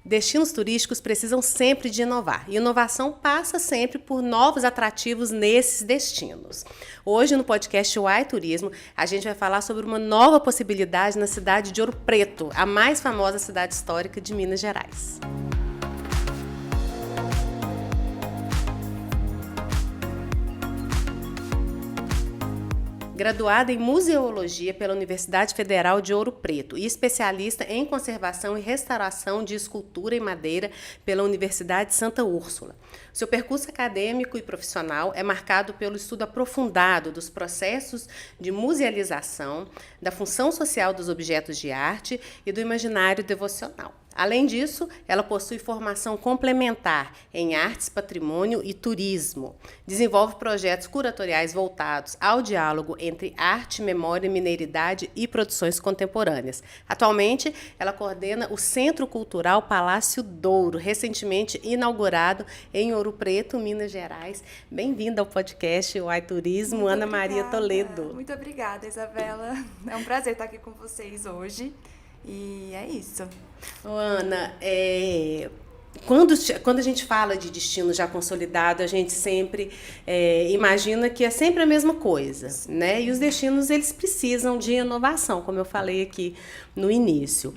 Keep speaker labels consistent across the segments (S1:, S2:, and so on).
S1: Destinos turísticos precisam sempre de inovar. E inovação passa sempre por novos atrativos nesses destinos. Hoje, no podcast Uai Turismo, a gente vai falar sobre uma nova possibilidade na cidade de Ouro Preto, a mais famosa cidade histórica de Minas Gerais. Graduada em Museologia pela Universidade Federal de Ouro Preto e especialista em conservação e restauração de escultura em madeira pela Universidade Santa Úrsula. Seu percurso acadêmico e profissional é marcado pelo estudo aprofundado dos processos de musealização, da função social dos objetos de arte e do imaginário devocional. Além disso, ela possui formação complementar em artes, patrimônio e turismo. Desenvolve projetos curatoriais voltados ao diálogo entre arte, memória, mineiridade e produções contemporâneas. Atualmente, ela coordena o Centro Cultural Palácio Douro, recentemente inaugurado em Ouro Preto, Minas Gerais. Bem-vinda ao podcast Uai Turismo,
S2: Muito
S1: Ana
S2: obrigada.
S1: Maria Toledo.
S2: Muito obrigada, Isabela. É um prazer estar aqui com vocês hoje. E é isso.
S1: Ana, quando a gente fala de destino já consolidado, a gente sempre imagina que é sempre a mesma coisa, né? E os destinos, eles precisam de inovação, como eu falei aqui no início.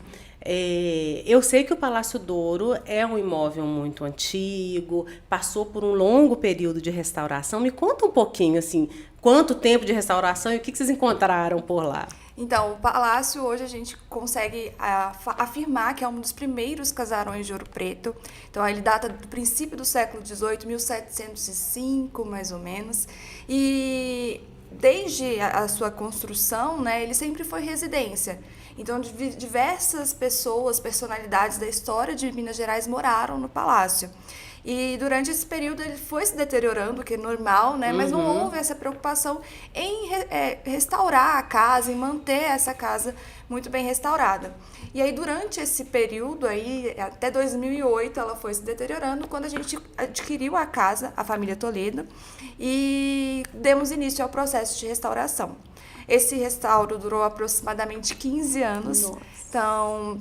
S1: Eu sei que o Palácio Douro é um imóvel muito antigo, passou por um longo período de restauração. Me conta um pouquinho, assim, quanto tempo de restauração e o que vocês encontraram por lá?
S2: Então, o palácio hoje a gente consegue afirmar que é um dos primeiros casarões de Ouro Preto. Então, ele data do princípio do século XVIII, 1705, mais ou menos. E desde a sua construção, né, ele sempre foi residência. Então, diversas pessoas, personalidades da história de Minas Gerais moraram no palácio. E durante esse período ele foi se deteriorando, o que é normal, né? Mas não houve essa preocupação em restaurar a casa, em manter essa casa muito bem restaurada. E aí, durante esse período, aí, até 2008, ela foi se deteriorando, quando a gente adquiriu a casa, a família Toledo, e demos início ao processo de restauração. Esse restauro durou aproximadamente 15 anos.
S1: Nossa.
S2: Então,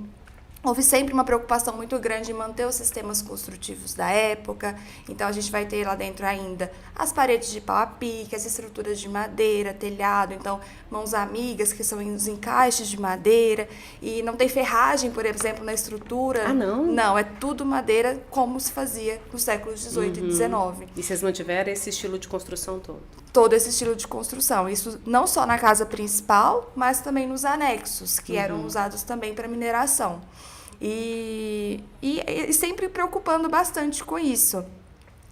S2: houve sempre uma preocupação muito grande em manter os sistemas construtivos da época. Então, a gente vai ter lá dentro ainda as paredes de pau a pique, as estruturas de madeira, telhado, então, mãos amigas, que são os encaixes de madeira. E não tem ferragem, por exemplo, na estrutura.
S1: Ah, não?
S2: Não, é tudo madeira como se fazia nos séculos XVIII e XIX.
S1: E vocês mantiveram esse estilo de construção todo?
S2: Todo esse estilo de construção. Isso não só na casa principal, mas também nos anexos, que eram usados também para mineração. E sempre preocupando bastante com isso.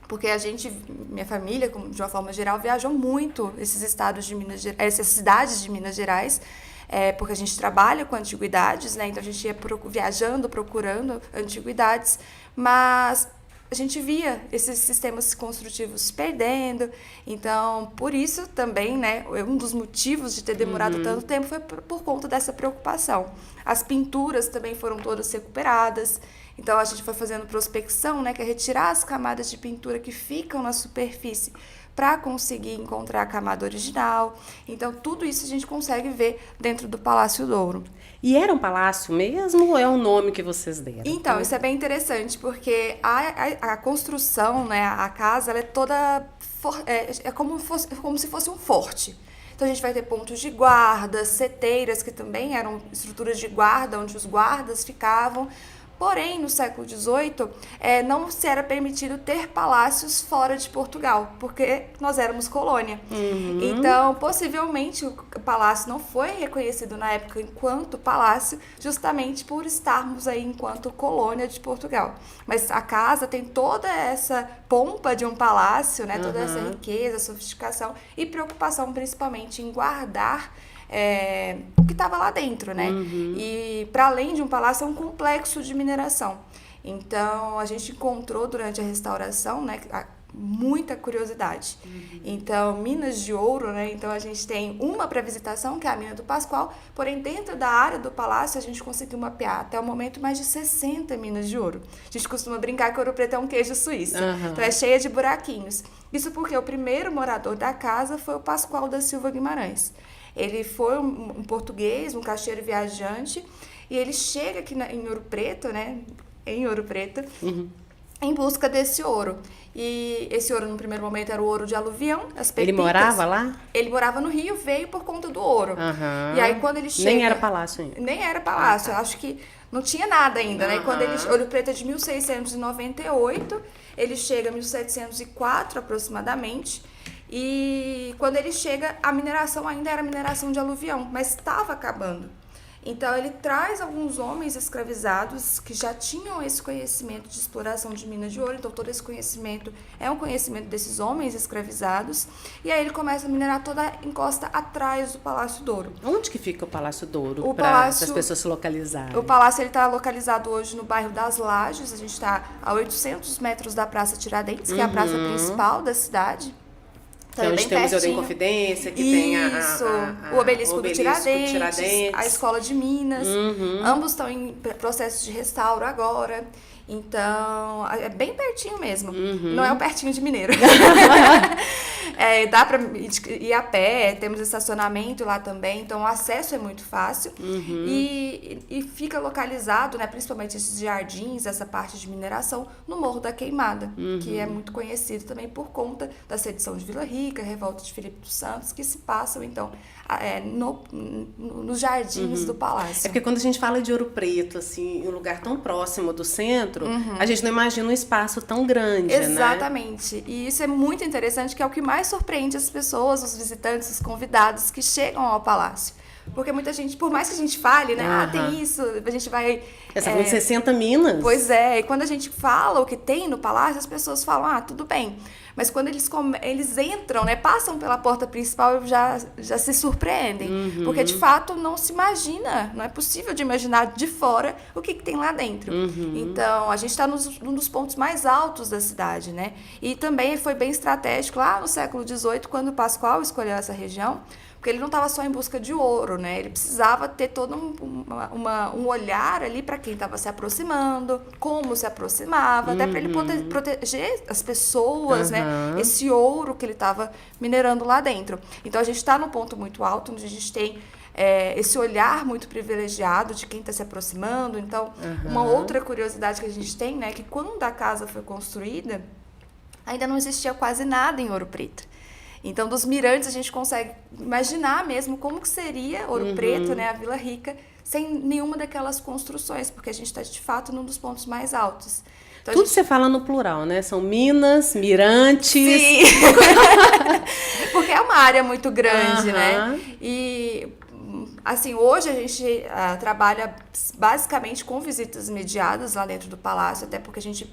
S2: Porque a gente, minha família, de uma forma geral, viajou muito esses estados de Minas Gerais, essas cidades de Minas Gerais, porque a gente trabalha com antiguidades, né? Então a gente ia viajando, procurando antiguidades, mas a gente via esses sistemas construtivos se perdendo. Então, por isso também, né, um dos motivos de ter demorado tanto tempo foi por conta dessa preocupação. As pinturas também foram todas recuperadas. Então, a gente foi fazendo prospecção, né, que é retirar as camadas de pintura que ficam na superfície para conseguir encontrar a camada original. Então, tudo isso a gente consegue ver dentro do Palácio Douro.
S1: E era um palácio mesmo ou é um nome que vocês deram?
S2: Então, isso é bem interessante, porque a construção, né, a casa, ela é toda... É como se fosse um forte. Então, a gente vai ter pontos de guarda, seteiras, que também eram estruturas de guarda, onde os guardas ficavam. Porém, no século XVIII, não se era permitido ter palácios fora de Portugal, porque nós éramos colônia. Então, possivelmente, o palácio não foi reconhecido na época enquanto palácio, justamente por estarmos aí enquanto colônia de Portugal. Mas a casa tem toda essa pompa de um palácio, né? Toda essa riqueza, sofisticação e preocupação, principalmente, em guardar o que estava lá dentro, né? E para além de um palácio, é um complexo de mineração. Então, a gente encontrou durante a restauração, né, muita curiosidade. Então, minas de ouro, né? Então, a gente tem uma para visitação, que é a mina do Pascoal, porém, dentro da área do palácio, a gente conseguiu mapear até o momento mais de 60 minas de ouro. A gente costuma brincar que Ouro Preto é um queijo suíço. Então, é cheia de buraquinhos. Isso porque o primeiro morador da casa foi o Pascoal da Silva Guimarães. Ele foi um português, um caixeiro viajante, e ele chega aqui em Ouro Preto, né? em Ouro Preto, em busca desse ouro. E esse ouro, no primeiro momento, era o ouro de aluvião, as pepitas.
S1: Ele morava lá?
S2: Ele morava no Rio, veio por conta do ouro. E aí, quando ele chega...
S1: Nem era palácio ainda.
S2: Nem era palácio. Eu acho que não tinha nada ainda, né? Quando ele... Ouro Preto é de 1698, ele chega em 1704, aproximadamente. E quando ele chega, a mineração ainda era mineração de aluvião, mas estava acabando. Então, ele traz alguns homens escravizados que já tinham esse conhecimento de exploração de minas de ouro. Então, todo esse conhecimento é um conhecimento desses homens escravizados. E aí, ele começa a minerar toda a encosta atrás do Palácio do Ouro.
S1: Onde que fica o Palácio do Ouro, para as pessoas se localizarem?
S2: O palácio está localizado hoje no bairro das Lajes. A gente está a 800 metros da Praça Tiradentes, que é a praça principal da cidade.
S1: Então, onde tem o Museu da Inconfidência, que tem
S2: o Obelisco do Tiradentes, a Escola de Minas. Ambos estão em processo de restauro agora. Então, é bem pertinho mesmo. Não é o pertinho de Mineiro. Dá para ir a pé, temos estacionamento lá também, então o acesso é muito fácil. E fica localizado, né, principalmente esses jardins, essa parte de mineração, no Morro da Queimada, que é muito conhecido também por conta da sedição de Vila Rica, revolta de Filipe dos Santos, que se passam, então, nos jardins do palácio.
S1: É porque quando a gente fala de Ouro Preto, assim, em um lugar tão próximo do centro, a gente não imagina um espaço tão grande,
S2: Exatamente.
S1: né?
S2: E isso é muito interessante, que é o que mais surpreende as pessoas, os visitantes, os convidados que chegam ao palácio. Porque muita gente, por mais que a gente fale, né? Tem isso, a gente vai...
S1: Essa coisa de 60 minas.
S2: Pois é, e quando a gente fala o que tem no palácio, as pessoas falam, tudo bem. Mas quando eles entram, né, passam pela porta principal, já se surpreendem. Porque, de fato, não se imagina, não é possível de imaginar de fora o que tem lá dentro. Então, a gente está num dos pontos mais altos da cidade, né? E também foi bem estratégico lá no século XVIII, quando o Pascoal escolheu essa região, porque ele não estava só em busca de ouro, né? Ele precisava ter todo um olhar ali para quem estava se aproximando, como se aproximava, até para ele poder proteger as pessoas, né? Esse ouro que ele estava minerando lá dentro. Então, a gente está num ponto muito alto, onde a gente tem esse olhar muito privilegiado de quem está se aproximando. Então, uma outra curiosidade que a gente tem, né? Que quando a casa foi construída, ainda não existia quase nada em Ouro Preto. Então, dos mirantes, a gente consegue imaginar mesmo como que seria Ouro Preto, né, a Vila Rica, sem nenhuma daquelas construções, porque a gente está, de fato, num dos pontos mais altos. Então,
S1: tudo você fala no plural, né? São minas, mirantes.
S2: Sim, porque é uma área muito grande, né? E, assim, hoje a gente trabalha basicamente com visitas mediadas lá dentro do palácio, até porque a gente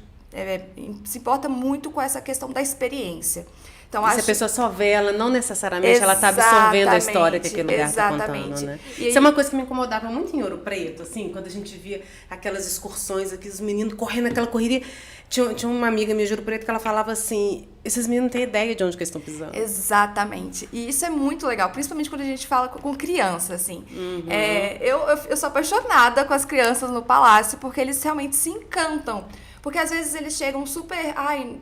S2: se importa muito com essa questão da experiência. Então,
S1: se a pessoa só vê, ela não necessariamente ela está absorvendo a história que aquele lugar está contando, né? Isso é uma coisa que me incomodava muito em Ouro Preto, assim, quando a gente via aquelas excursões, aqueles meninos correndo aquela correria. Tinha uma amiga minha de Ouro Preto que ela falava assim, esses meninos não têm ideia de onde que eles estão pisando.
S2: Exatamente. E isso é muito legal, principalmente quando a gente fala com criança, assim. Eu sou apaixonada com as crianças no palácio, porque eles realmente se encantam. Porque às vezes eles chegam super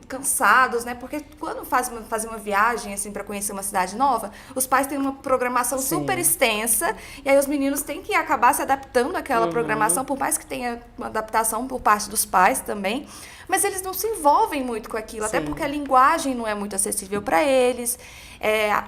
S2: cansados, né? Porque quando fazem uma viagem, assim, para conhecer uma cidade nova, os pais têm uma programação super extensa, e aí os meninos têm que acabar se adaptando àquela programação, por mais que tenha uma adaptação por parte dos pais também. Mas eles não se envolvem muito com aquilo, até porque a linguagem não é muito acessível para eles.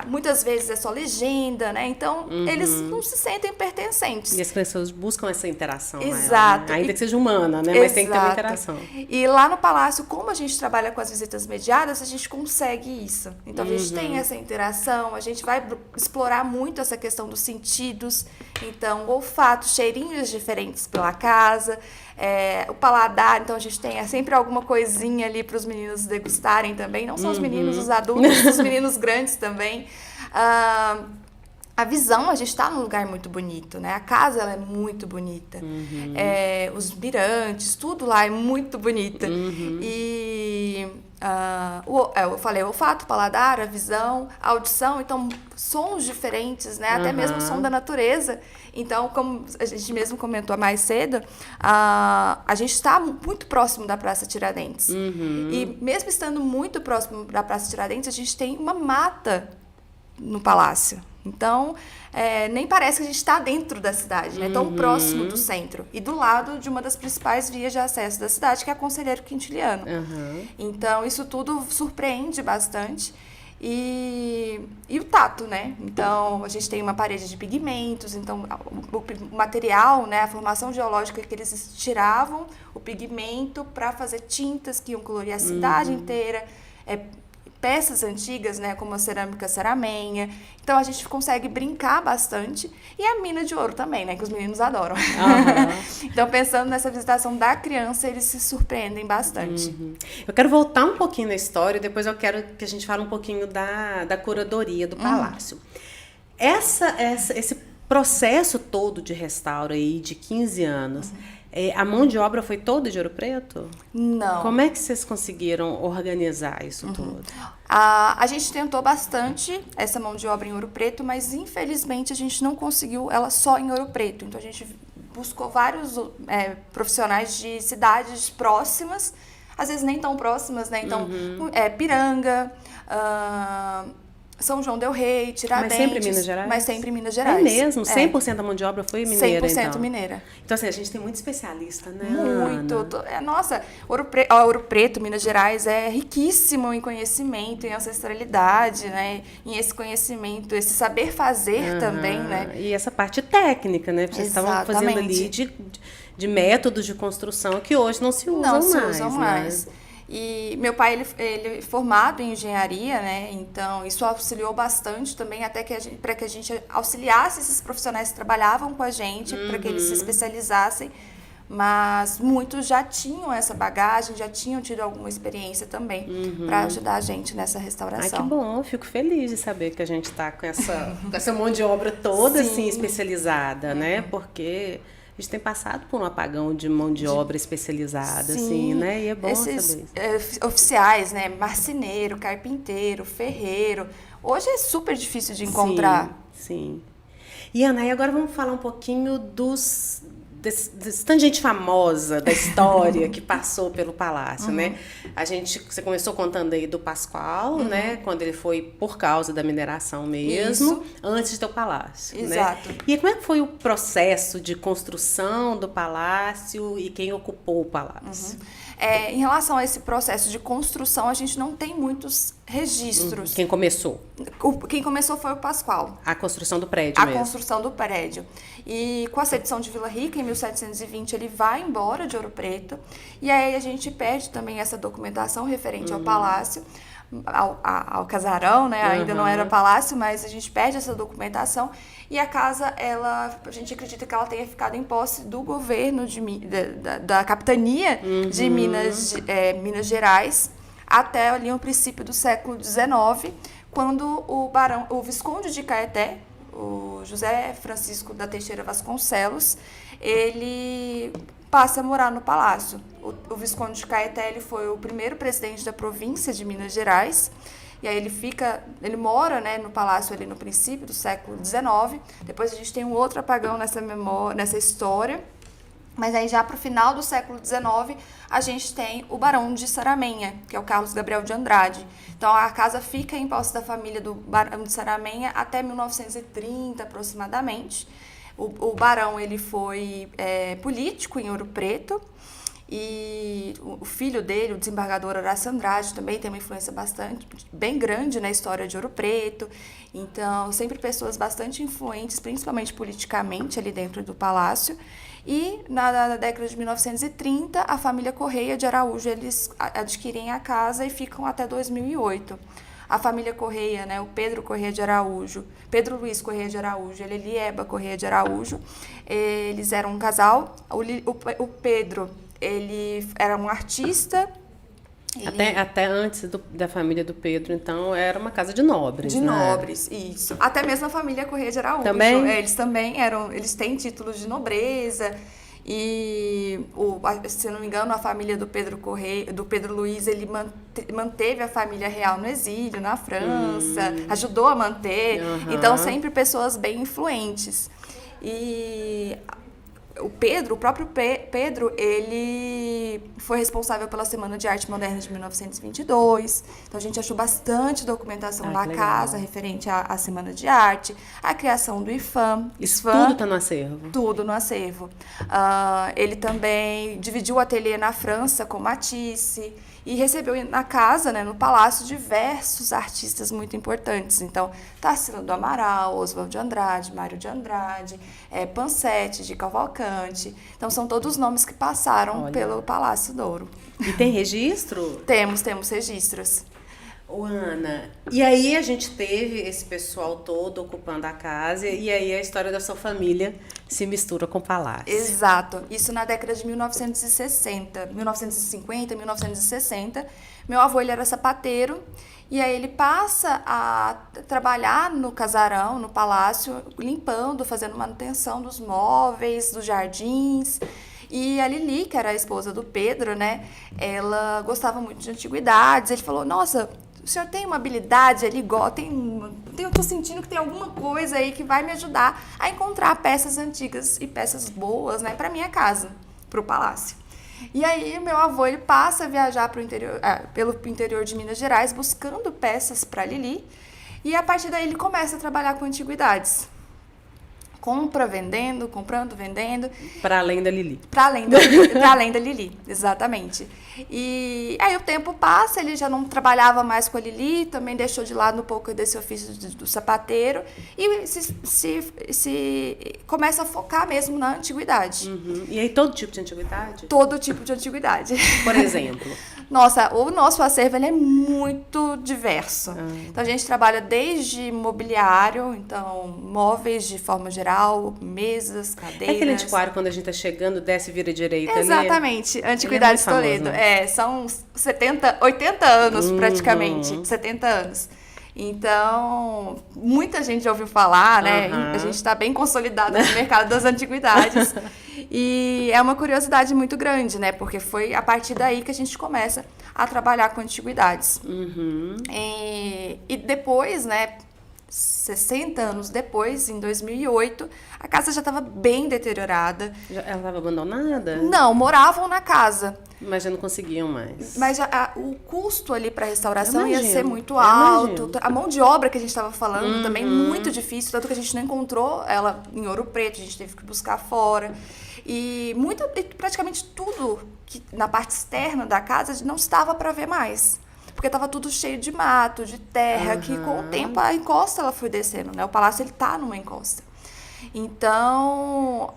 S2: Muitas vezes é só legenda, né? Então, eles não se sentem pertencentes.
S1: E as pessoas buscam essa interação
S2: Exato.
S1: maior, né? Ainda que seja humana, né? Mas tem que ter uma interação.
S2: E lá no Palácio, como a gente trabalha com as visitas mediadas, a gente consegue isso. Então, a gente tem essa interação, a gente vai explorar muito essa questão dos sentidos. Então, olfato, cheirinhos diferentes pela casa, o paladar. Então, a gente tem sempre alguma coisinha ali para os meninos degustarem também. Não só os meninos, os adultos, os meninos grandes também. A visão, a gente está num lugar muito bonito, né? A casa, ela é muito bonita. Os mirantes, tudo lá é muito bonito. E eu falei, o olfato, o paladar, a visão, a audição, então sons diferentes, né? Até mesmo o som da natureza. Então, como a gente mesmo comentou mais cedo, a gente está muito próximo da Praça Tiradentes. E mesmo estando muito próximo da Praça Tiradentes, a gente tem uma mata no palácio. Então, nem parece que a gente está dentro da cidade, né? Tão próximo do centro. E do lado de uma das principais vias de acesso da cidade, que é a Conselheiro Quintiliano. Então, isso tudo surpreende bastante. E o tato, né? Então, a gente tem uma parede de pigmentos, então o material, né, a formação geológica que eles tiravam, o pigmento para fazer tintas que iam colorir a cidade inteira, peças antigas, né, como a cerâmica ceramenha. Então, a gente consegue brincar bastante. E a mina de ouro também, né, que os meninos adoram. Então, pensando nessa visitação da criança, eles se surpreendem bastante.
S1: Eu quero voltar um pouquinho na história, depois eu quero que a gente fale um pouquinho da curadoria do palácio. Esse processo todo de restauro aí, de 15 anos, a mão de obra foi toda de Ouro Preto?
S2: Não.
S1: Como é que vocês conseguiram organizar isso tudo?
S2: A gente tentou bastante essa mão de obra em Ouro Preto, mas infelizmente a gente não conseguiu ela só em Ouro Preto. Então a gente buscou vários profissionais de cidades próximas, às vezes nem tão próximas, né? Então, Piranga, São João del Rei, Tiradentes.
S1: Mas sempre em Minas Gerais?
S2: Mas sempre em Minas Gerais.
S1: É mesmo? 100% da mão de obra foi mineira,
S2: 100%
S1: então?
S2: mineira.
S1: Então, assim, a gente tem muito especialista, né,
S2: Muito.
S1: Ana?
S2: Nossa, Ouro Preto, Minas Gerais, é riquíssimo em conhecimento, em ancestralidade, né? Em esse conhecimento, esse saber fazer também, né?
S1: E essa parte técnica, né? Vocês estavam fazendo ali de métodos de construção que hoje não se usam mais.
S2: E meu pai, ele é formado em engenharia, né? Então, isso auxiliou bastante também, até para que a gente auxiliasse esses profissionais que trabalhavam com a gente, para que eles se especializassem. Mas muitos já tinham essa bagagem, já tinham tido alguma experiência também para ajudar a gente nessa restauração.
S1: Ai, que bom, eu fico feliz de saber que a gente está com essa mão de obra toda assim, especializada, né? Porque a gente tem passado por um apagão de mão de obra especializada, assim, né? E é bom saber isso.
S2: Oficiais, né? Marceneiro, carpinteiro, ferreiro. Hoje é super difícil de encontrar.
S1: Sim. E, Ana, agora vamos falar um pouquinho desse tanta gente famosa da história que passou pelo palácio, né? Você começou contando aí do Pascoal, né? Quando ele foi por causa da mineração mesmo, antes de ter o palácio,
S2: Exato.
S1: né? E como é que foi o processo de construção do palácio e quem ocupou o palácio?
S2: Em relação a esse processo de construção, a gente não tem muitos registros.
S1: Quem começou?
S2: Quem começou foi o Pascoal.
S1: A construção do prédio mesmo.
S2: A construção do prédio. E com a cedição de Vila Rica, em 1720, ele vai embora de Ouro Preto. E aí a gente perde também essa documentação referente ao palácio, ao casarão, né? Ainda não era palácio, mas a gente perde essa documentação. E a casa, a gente acredita que ela tenha ficado em posse do governo da capitania de Minas Gerais, até ali no princípio do século XIX, quando o Visconde de Caeté, o José Francisco da Teixeira Vasconcelos, ele passa a morar no palácio. O Visconde de Caeté, ele foi o primeiro presidente da província de Minas Gerais. E aí ele mora, né, no palácio ali no princípio do século XIX. Depois a gente tem um outro apagão nessa história. Mas aí já para o final do século XIX, a gente tem o Barão de Saramenha, que é o Carlos Gabriel de Andrade. Então a casa fica em posse da família do Barão de Saramenha até 1930 aproximadamente. O Barão, ele foi político em Ouro Preto. E o filho dele, o desembargador Horácio Andrade, também tem uma influência bem grande na história de Ouro Preto. Então, sempre pessoas bastante influentes, principalmente politicamente, ali dentro do palácio. E na década de 1930, a família Correia de Araújo, eles adquirem a casa e ficam até 2008. A família Correia, né, o Pedro Correia de Araújo, Pedro Luiz Correia de Araújo, ele Elieba Correia de Araújo, eles eram um casal. O Pedro, ele era um artista.
S1: Até antes da família do Pedro, então, era uma casa de nobres,
S2: de
S1: né?
S2: Nobres, isso. Até mesmo a família Correia de Araújo.
S1: Também?
S2: Eles também eles têm títulos de nobreza. E, se não me engano, a família do Pedro Luiz, ele manteve a família real no exílio, na França, ajudou a manter. Então, sempre pessoas bem influentes. E o próprio Pedro, ele foi responsável pela Semana de Arte Moderna de 1922. Então a gente achou bastante documentação na casa referente à Semana de Arte, a criação do IFAM.
S1: Isso tudo está no acervo?
S2: Tudo no acervo. Ele também dividiu o ateliê na França com Matisse e recebeu na casa, né, no palácio, diversos artistas muito importantes. Então, Tarsila do Amaral, Oswald de Andrade, Mário de Andrade, Pansetti de Cavalcante. Então, são todos nomes que passaram pelo Palácio Douro.
S1: E tem registro?
S2: Temos registros.
S1: Ô, Ana, e aí a gente teve esse pessoal todo ocupando a casa, e aí a história da sua família se mistura com o palácio.
S2: Exato. Isso na década de 1960, 1950, 1960. Meu avô, ele era sapateiro, e aí ele passa a trabalhar no casarão, no palácio, limpando, fazendo manutenção dos móveis, dos jardins. E a Lili, que era a esposa do Pedro, né, ela gostava muito de antiguidades. Ele falou, nossa, o senhor tem uma habilidade ali, eu tô sentindo que tem alguma coisa aí que vai me ajudar a encontrar peças antigas e peças boas, né, para minha casa, para o palácio. E aí meu avô, ele passa a viajar pelo interior de Minas Gerais buscando peças para Lili, e a partir daí ele começa a trabalhar com antiguidades. Comprando, vendendo.
S1: Para além da Lili.
S2: Para além da Lili, exatamente. E aí o tempo passa, ele já não trabalhava mais com a Lili, também deixou de lado um pouco desse ofício do sapateiro e se começa a focar mesmo na antiguidade.
S1: Uhum. E aí todo tipo de antiguidade?
S2: Todo tipo de antiguidade.
S1: Por exemplo?
S2: Nossa, o nosso acervo, ele é muito diverso. Então a gente trabalha desde mobiliário, então móveis de forma geral, mesas, cadeiras.
S1: É aquele antiquário quando a gente tá chegando, desce e vira direita.
S2: Exatamente, Antiguidades Toledo. Né? São 80 anos praticamente, 70 anos. Então, muita gente já ouviu falar, né? A gente está bem consolidado no mercado das antiguidades. E é uma curiosidade muito grande, né? Porque foi a partir daí que a gente começa a trabalhar com antiguidades. E depois, né? 60 anos depois, em 2008, a casa já estava bem deteriorada.
S1: Ela estava abandonada?
S2: Não, moravam na casa.
S1: Mas já não conseguiam mais.
S2: Mas o custo ali para restauração ia ser muito alto. A mão de obra que a gente estava falando também muito difícil, tanto que a gente não encontrou ela em Ouro Preto, a gente teve que buscar fora. E praticamente tudo que na parte externa da casa não estava para ver mais. Porque estava tudo cheio de mato, de terra, que com o tempo a encosta ela foi descendo, né? O palácio, ele tá numa encosta. Então,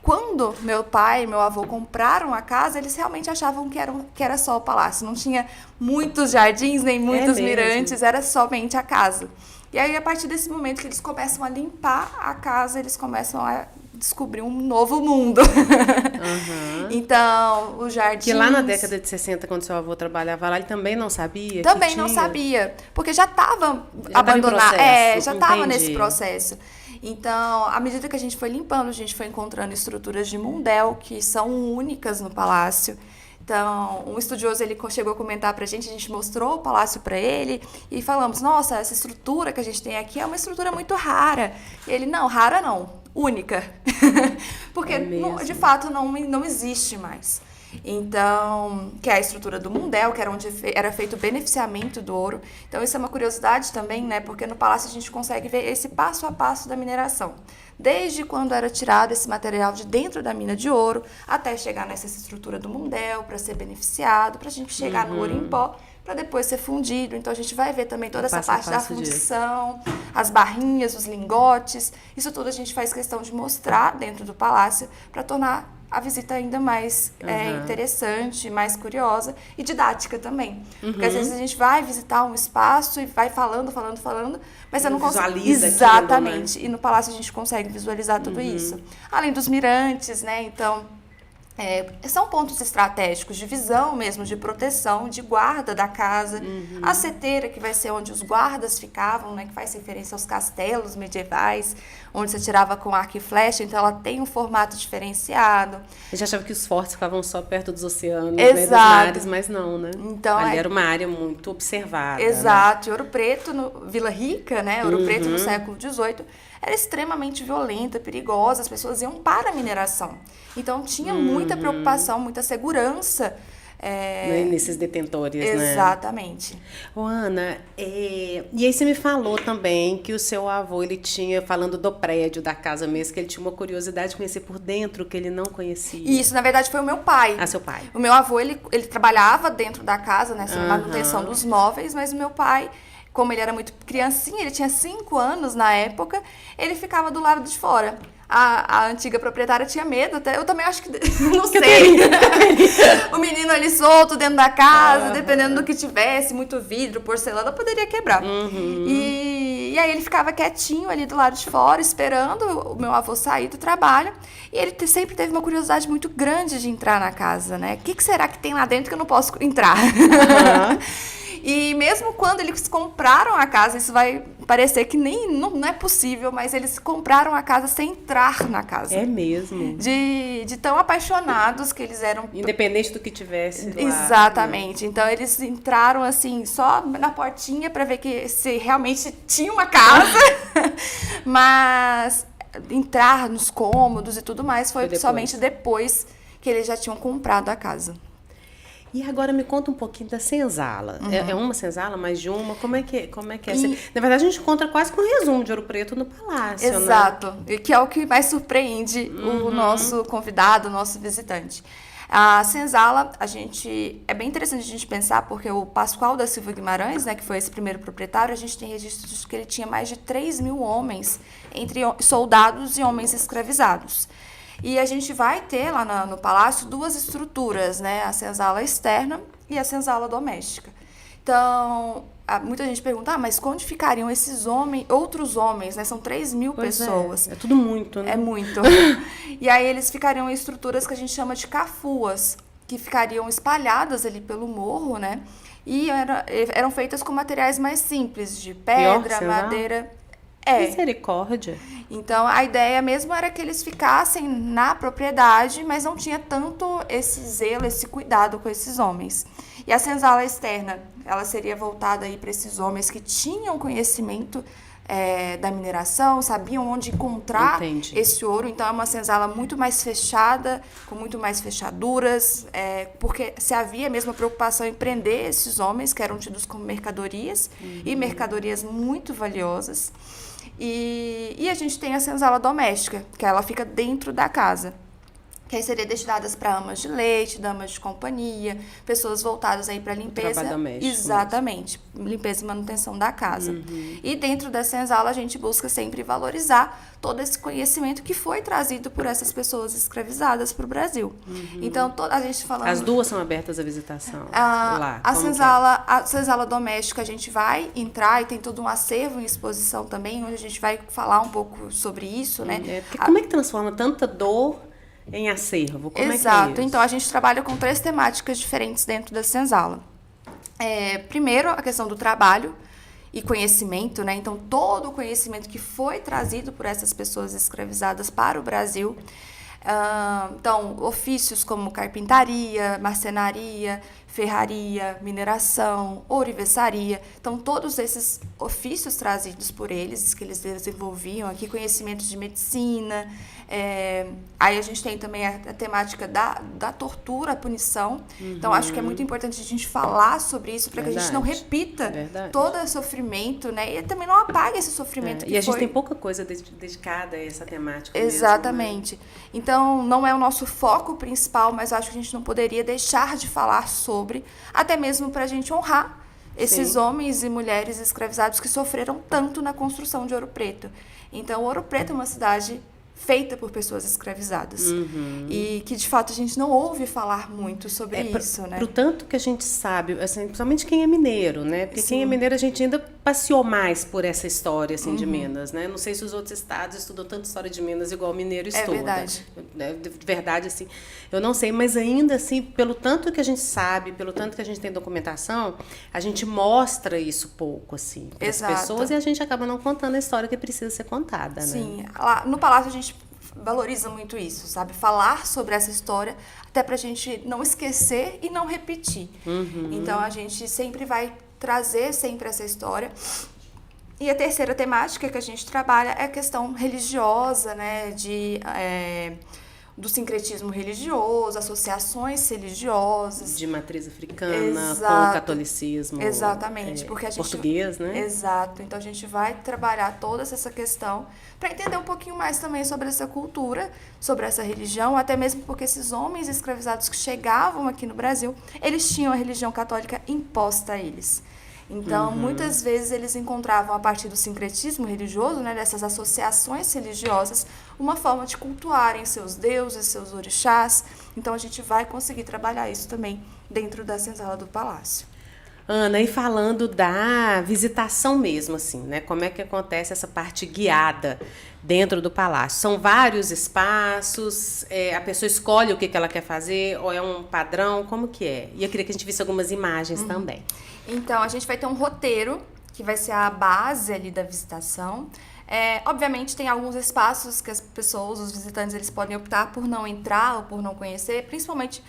S2: quando meu pai e meu avô compraram a casa, eles realmente achavam que era só o palácio. Não tinha muitos jardins, nem muitos mirantes, era somente a casa. E aí, a partir desse momento que eles começam a limpar a casa, eles começam a descobrir um novo mundo. Então, os jardins...
S1: Que lá na década de 60, quando seu avô trabalhava lá, ele também não sabia?
S2: Também não sabia, porque já estava abandonado. Já estava nesse processo. Então, à medida que a gente foi limpando, a gente foi encontrando estruturas de mundel, que são únicas no palácio. Então, um estudioso, ele chegou a comentar pra gente, a gente mostrou o palácio para ele e falamos, nossa, essa estrutura que a gente tem aqui é uma estrutura muito rara. E ele, não, rara não, única. Porque, de fato, não existe mais. Então, que é a estrutura do mundel, que era onde era feito o beneficiamento do ouro. Então, isso é uma curiosidade também, né? Porque no palácio a gente consegue ver esse passo a passo da mineração. Desde quando era tirado esse material de dentro da mina de ouro, até chegar nessa estrutura do mundel, para ser beneficiado, para a gente chegar no ouro em pó, para depois ser fundido. Então, a gente vai ver também toda essa parte da fundição, as barrinhas, os lingotes. Isso tudo a gente faz questão de mostrar dentro do palácio para tornar a visita ainda mais interessante, mais curiosa e didática também. Porque às vezes a gente vai visitar um espaço e vai falando, mas você não consegue...
S1: Visualiza
S2: Exatamente.
S1: Aquilo, né?
S2: E no palácio a gente consegue visualizar tudo isso. Além dos mirantes, né? Então... são pontos estratégicos de visão mesmo, de proteção, de guarda da casa. A seteira, que vai ser onde os guardas ficavam, né, que faz referência aos castelos medievais, onde você tirava com arco e flecha, então ela tem um formato diferenciado.
S1: Eu já achava que os fortes ficavam só perto dos oceanos, né, dos
S2: Exato.
S1: mares, mas não, né?
S2: Então,
S1: ali era uma área muito observada.
S2: Exato. Né? Ouro Preto, Vila Rica, né? Ouro Preto no século XVIII, era extremamente violenta, perigosa, as pessoas iam para a mineração. Então tinha muita preocupação, muita segurança.
S1: Nesses detentores, né?
S2: Exatamente.
S1: Ô, Ana, e aí você me falou também que o seu avô, ele tinha, falando do prédio, da casa mesmo, que ele tinha uma curiosidade de conhecer por dentro, que ele não conhecia.
S2: Isso, na verdade, foi o meu pai.
S1: Ah, seu pai.
S2: O meu avô, ele trabalhava dentro da casa, né, na manutenção dos móveis, mas o meu pai, como ele era muito criancinha, ele tinha 5 anos na época, ele ficava do lado de fora. A antiga proprietária tinha medo, até eu também acho que, não sei, o menino ali solto dentro da casa, dependendo do que tivesse, muito vidro, porcelana, poderia quebrar. E aí ele ficava quietinho ali do lado de fora, esperando o meu avô sair do trabalho, e ele sempre teve uma curiosidade muito grande de entrar na casa, né? O que será que tem lá dentro que eu não posso entrar? E mesmo quando eles compraram a casa, isso vai parecer que não é possível, mas eles compraram a casa sem entrar na casa.
S1: É mesmo?
S2: De tão apaixonados que eles eram.
S1: Independente do que tivesse lá.
S2: Exatamente. Então eles entraram assim, só na portinha para ver que se realmente tinha uma casa. Mas entrar nos cômodos e tudo mais foi somente depois que eles já tinham comprado a casa.
S1: E agora me conta um pouquinho da senzala. É uma senzala, mais de uma? Como é que é? Na verdade, a gente encontra quase com um resumo de Ouro Preto no palácio,
S2: Exato.
S1: né?
S2: E que é o que mais surpreende o nosso convidado, o nosso visitante. A senzala, é bem interessante a gente pensar, porque o Pascoal da Silva Guimarães, né, que foi esse primeiro proprietário, a gente tem registros que ele tinha mais de 3.000 homens, entre soldados e homens escravizados. E a gente vai ter lá no palácio 2 estruturas, né? A senzala externa e a senzala doméstica. Então, muita gente pergunta, mas onde ficariam esses outros homens, né? São 3.000 pessoas.
S1: É tudo muito, né?
S2: É muito. E aí eles ficariam em estruturas que a gente chama de cafuas, que ficariam espalhadas ali pelo morro, né? E eram feitas com materiais mais simples, de pedra, madeira.
S1: Misericórdia.
S2: Então, a ideia mesmo era que eles ficassem na propriedade, mas não tinha tanto esse zelo, esse cuidado com esses homens. E a senzala externa, ela seria voltada aí para esses homens que tinham conhecimento da mineração, sabiam onde encontrar esse ouro. Então, é uma senzala muito mais fechada, com muito mais fechaduras, porque se havia mesmo a preocupação em prender esses homens, que eram tidos como mercadorias, e mercadorias muito valiosas. E a gente tem a senzala doméstica, que ela fica dentro da casa, que aí seria destinadas para amas de leite, damas de companhia, pessoas voltadas aí para limpeza.
S1: Trabalho doméstico.
S2: Exatamente, limpeza e manutenção da casa. E dentro da senzala a gente busca sempre valorizar todo esse conhecimento que foi trazido por essas pessoas escravizadas para o Brasil. Então, a gente falando...
S1: As 2 são abertas à visitação lá.
S2: A senzala doméstica a gente vai entrar e tem todo um acervo em exposição também, onde a gente vai falar um pouco sobre isso, né?
S1: Porque como é que transforma tanta dor em acervo? Como
S2: Exato.
S1: É que é isso?
S2: Então, a gente trabalha com 3 temáticas diferentes dentro da senzala. Primeiro, a questão do trabalho e conhecimento, né? Então, todo o conhecimento que foi trazido por essas pessoas escravizadas para o Brasil. Então, ofícios como carpintaria, marcenaria, ferraria, mineração, ourivesaria. Então, todos esses ofícios trazidos por eles, que eles desenvolviam aqui, conhecimentos de medicina. Aí a gente tem também a temática da tortura, a punição. Então, acho que é muito importante a gente falar sobre isso para que a gente não repita todo esse sofrimento, né? E também não apague esse sofrimento que
S1: E a gente tem pouca coisa dedicada a essa temática.
S2: Exatamente.
S1: Mesmo, né?
S2: Então, não é o nosso foco principal, mas acho que a gente não poderia deixar de falar sobre, até mesmo para a gente honrar esses homens e mulheres escravizados que sofreram tanto na construção de Ouro Preto. Então, Ouro Preto é uma cidade feita por pessoas escravizadas. E que, de fato, a gente não ouve falar muito sobre isso, né?
S1: Pro tanto que a gente sabe, assim, principalmente quem é mineiro, né? Porque quem é mineiro, a gente ainda passeou mais por essa história, assim, de Minas, né? Não sei se os outros estados estudam tanta história de Minas igual o mineiro estuda.
S2: É verdade.
S1: De verdade, assim, eu não sei, mas ainda assim, pelo tanto que a gente sabe, pelo tanto que a gente tem documentação, a gente mostra isso pouco, assim, para as pessoas, e a gente acaba não contando a história que precisa ser contada, né?
S2: Sim. Lá no Palácio, a gente valoriza muito isso, sabe? Falar sobre essa história, até pra gente não esquecer e não repetir. Então, a gente sempre vai trazer sempre essa história. E a terceira temática que a gente trabalha é a questão religiosa, né, do sincretismo religioso, associações religiosas.
S1: De matriz africana,
S2: Exato.
S1: com o catolicismo.
S2: Exatamente, porque a gente,
S1: português, né?
S2: Exato. Então a gente vai trabalhar toda essa questão para entender um pouquinho mais também sobre essa cultura, sobre essa religião, até mesmo porque esses homens escravizados que chegavam aqui no Brasil, eles tinham a religião católica imposta a eles. Então, muitas vezes eles encontravam, a partir do sincretismo religioso, né, dessas associações religiosas, uma forma de cultuarem seus deuses, seus orixás. Então, a gente vai conseguir trabalhar isso também dentro da senzala do palácio.
S1: Ana, e falando da visitação mesmo, assim, né? Como é que acontece essa parte guiada dentro do palácio? São vários espaços, a pessoa escolhe o que ela quer fazer, ou é um padrão, como que é? E eu queria que a gente visse algumas imagens também.
S2: Então, a gente vai ter um roteiro, que vai ser a base ali da visitação. Obviamente, tem alguns espaços que as pessoas, os visitantes, eles podem optar por não entrar ou por não conhecer, principalmente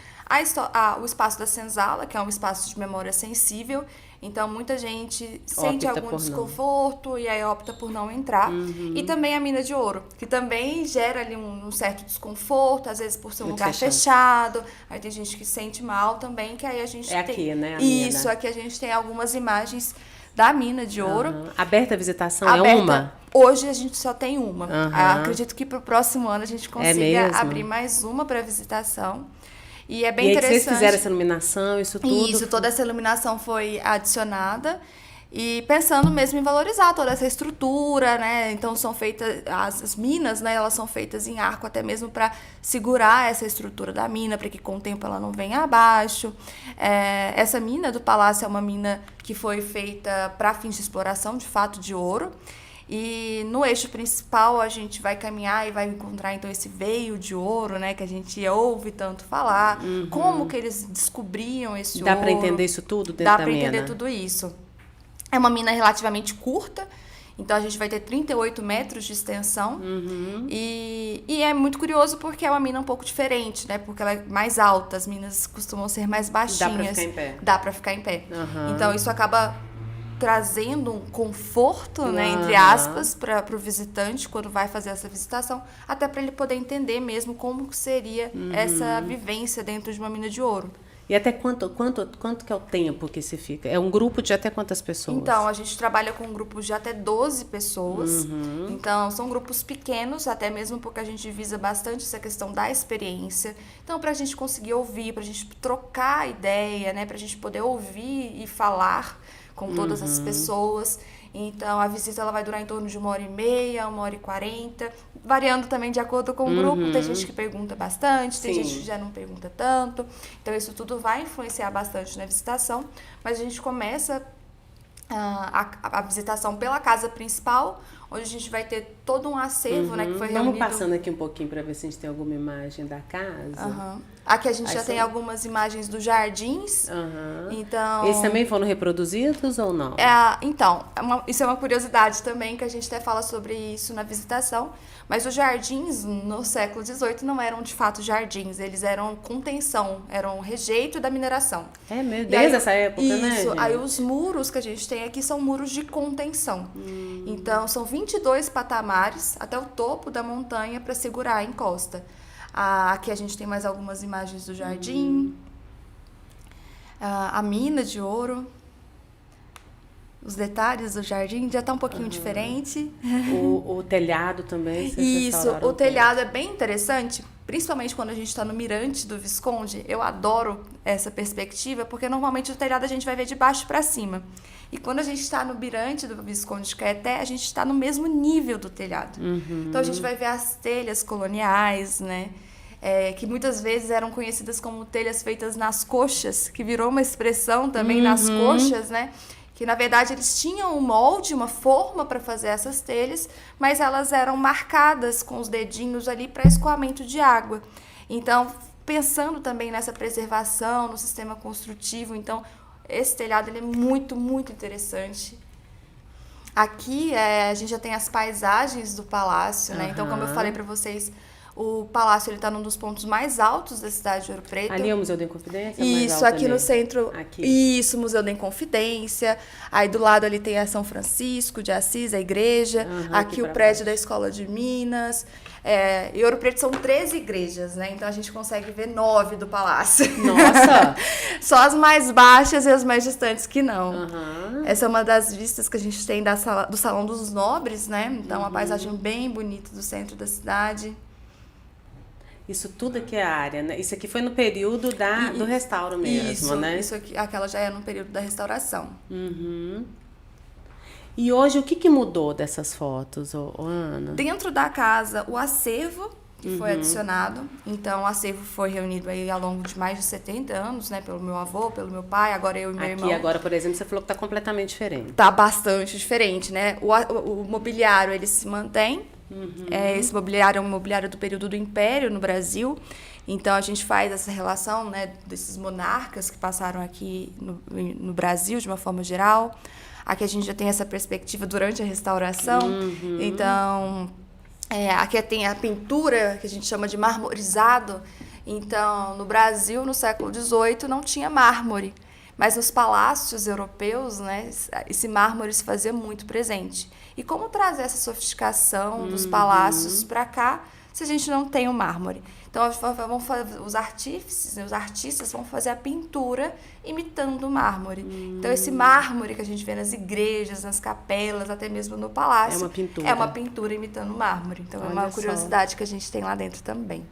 S2: o espaço da senzala, que é um espaço de memória sensível. Então, muita gente sente algum desconforto e aí opta por não entrar. E também a mina de ouro, que também gera ali um certo desconforto, às vezes por ser um lugar fechado. Aí tem gente que sente mal também, que aí a gente tem...
S1: aqui, né?
S2: Isso, aqui a gente tem algumas imagens da mina de ouro.
S1: Aberta a visitação é uma?
S2: Hoje a gente só tem uma. Acredito que para o próximo ano a gente consiga abrir mais uma para visitação. E é bem interessante.
S1: Vocês fizeram essa iluminação, isso tudo?
S2: Isso, toda essa iluminação foi adicionada. E pensando mesmo em valorizar toda essa estrutura, né? Então são feitas, as minas, né? Elas são feitas em arco até mesmo para segurar essa estrutura da mina, para que com o tempo ela não venha abaixo. Essa mina do palácio é uma mina que foi feita para fins de exploração, de fato, de ouro. E no eixo principal a gente vai caminhar e vai encontrar então esse veio de ouro, né, que a gente ouve tanto falar, como que eles descobriam esse ouro.
S1: Dá para entender isso tudo dentro da mina?
S2: Dá para entender tudo isso. É uma mina relativamente curta, então a gente vai ter 38 metros de extensão. E é muito curioso porque é uma mina um pouco diferente, né, porque ela é mais alta, as minas costumam ser mais baixinhas.
S1: Dá para ficar em pé.
S2: Dá para ficar em pé. Então isso acaba trazendo um conforto, né, entre aspas, para o visitante quando vai fazer essa visitação, até para ele poder entender mesmo como seria essa vivência dentro de uma mina de ouro.
S1: E até quanto que é o tempo que se fica? É um grupo de até quantas pessoas?
S2: Então, a gente trabalha com grupos de até 12 pessoas. Então, são grupos pequenos, até mesmo porque a gente visa bastante essa questão da experiência. Então, para a gente conseguir ouvir, para a gente trocar ideia, né, para a gente poder ouvir e falar com todas as pessoas. Então, a visita ela vai durar em torno de 1h30, 1h40, variando também de acordo com o grupo. Tem gente que pergunta bastante, tem gente que já não pergunta tanto. Então, isso tudo vai influenciar bastante na visitação. Mas a gente começa a visitação pela casa principal, onde a gente vai ter todo um acervo, né, que foi reunido.
S1: Vamos passando aqui um pouquinho para ver se a gente tem alguma imagem da casa.
S2: Aqui a gente já tem algumas imagens dos jardins. Então,
S1: eles também foram reproduzidos ou não?
S2: Então, isso é uma curiosidade também, que a gente até fala sobre isso na visitação. Mas os jardins, no século XVIII, não eram de fato jardins. Eles eram contenção, eram rejeito da mineração.
S1: Desde essa época, né?
S2: Isso, aí os muros que a gente tem aqui são muros de contenção. Então, são 22 patamares até o topo da montanha para segurar a encosta. Aqui a gente tem mais algumas imagens do jardim. A mina de ouro. Os detalhes do jardim já está um pouquinho diferente.
S1: O telhado também.
S2: Isso, o telhado é bem interessante, principalmente quando a gente está no mirante do Visconde. Eu adoro essa perspectiva, porque normalmente o telhado a gente vai ver de baixo para cima. E quando a gente está no mirante do Visconde de Caeté, a gente está no mesmo nível do telhado. Então a gente vai ver as telhas coloniais, né? Que muitas vezes eram conhecidas como telhas feitas nas coxas, que virou uma expressão também nas coxas, né? Que na verdade eles tinham um molde, uma forma para fazer essas telhas, mas elas eram marcadas com os dedinhos ali para escoamento de água. Então, pensando também nessa preservação, no sistema construtivo, então esse telhado ele é muito, muito interessante. Aqui a gente já tem as paisagens do palácio, né? Então, como eu falei para vocês, O palácio está num dos pontos mais altos da cidade de Ouro Preto.
S1: Ali é o Museu da Inconfidência?
S2: Isso, aqui no centro.
S1: Aqui.
S2: Isso, Museu da Inconfidência. Aí do lado ali tem a São Francisco de Assis, a igreja. Aqui o prédio da Escola de Minas. E Ouro Preto são 13 igrejas, né? Então a gente consegue ver 9 do palácio.
S1: Nossa!
S2: Só as mais baixas e as mais distantes que não.
S1: Uhum.
S2: Essa é uma das vistas que a gente tem do Salão dos Nobres, né? Então uma paisagem bem bonita do centro da cidade.
S1: Isso tudo aqui é a área, né? Isso aqui foi no período do restauro mesmo, né?
S2: Isso aqui, aquela já é no período da restauração.
S1: Uhum. E hoje, o que mudou dessas fotos, Ana?
S2: Dentro da casa, o acervo que foi adicionado. Então, o acervo foi reunido aí ao longo de mais de 70 anos, né? Pelo meu avô, pelo meu pai, agora eu e meu irmão.
S1: Aqui agora, por exemplo, você falou que está completamente diferente.
S2: Tá bastante diferente, né? O mobiliário, ele se mantém. Esse mobiliário é um mobiliário do período do Império no Brasil. Então, a gente faz essa relação, né, desses monarcas que passaram aqui no Brasil, de uma forma geral. Aqui a gente já tem essa perspectiva durante a restauração. Então, aqui tem a pintura, que a gente chama de marmorizado. Então, no Brasil, no século XVIII, não tinha mármore. Mas nos palácios europeus, né, esse mármore se fazia muito presente. E como trazer essa sofisticação dos palácios para cá, se a gente não tem o mármore? Então, os artífices, né, os artistas vão fazer a pintura imitando o mármore. Então, esse mármore que a gente vê nas igrejas, nas capelas, até mesmo no palácio...
S1: É uma pintura.
S2: É uma pintura imitando o mármore. Então,
S1: Olha
S2: é uma
S1: só.
S2: curiosidade que a gente tem lá dentro também.